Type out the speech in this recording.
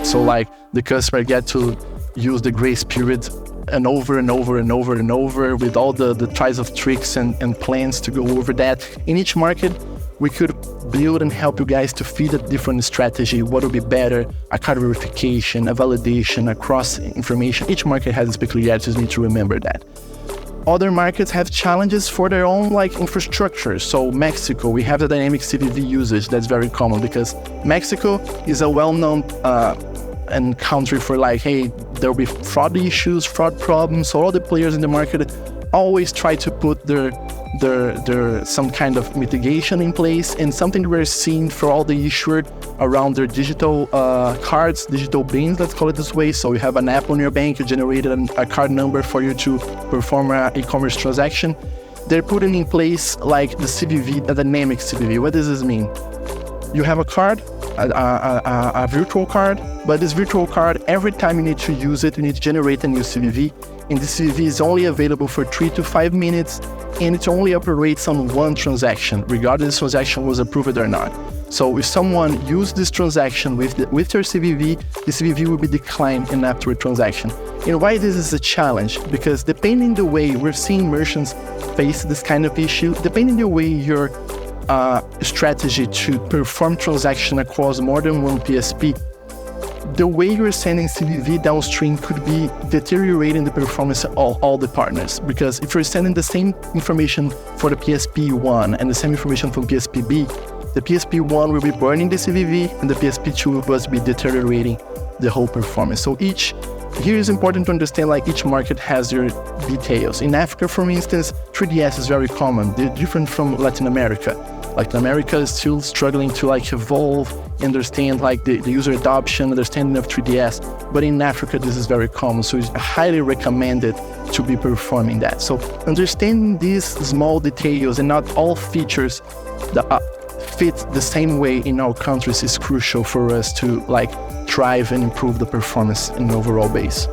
So like the customer get to use the grace period and over and over and over and over with all the tries of tricks and plans to go over that. In each market, we could build and help you guys to feed a different strategy. What would be better? A card verification, a validation, a cross information. Each market has its peculiarities. You need to remember that. Other markets have challenges for their own like infrastructure. So Mexico, we have the dynamic CVV usage. That's very common because Mexico is a well-known and country for like, hey, there'll be fraud issues, fraud problems. So all the players in the market always try to put their some kind of mitigation in place, and something we're seeing for all the issued around their digital cards, digital bins, let's call it this way. So you have an app on your bank, you generated a card number for you to perform an e-commerce transaction. They're putting in place like the CVV, the dynamic CVV. What does this mean? You have a card, a virtual card, but this virtual card, every time you need to use it, you need to generate a new CVV. And the CVV is only available for 3 to 5 minutes, and it only operates on one transaction, regardless the transaction was approved or not. So if someone used this transaction with their CVV, the CVV will be declined in after a transaction. And why this is a challenge? Because depending the way we're seeing merchants face this kind of issue, depending the way your strategy to perform transaction across more than one PSP, the way you're sending CVV downstream could be deteriorating the performance of all the partners. Because if you're sending the same information for the PSP1 and the same information from PSPB, the PSP1 will be burning the CVV and the PSP2 will be deteriorating the whole performance. So here is important to understand like each market has their details. In Africa, for instance, 3DS is very common. They're different from Latin America. Latin America is still struggling to like evolve, understand like the user adoption, understanding of 3DS. But in Africa, this is very common. So it's highly recommended to be performing that. So understanding these small details and not all features that fit the same way in our countries is crucial for us to like thrive and improve the performance in an overall base.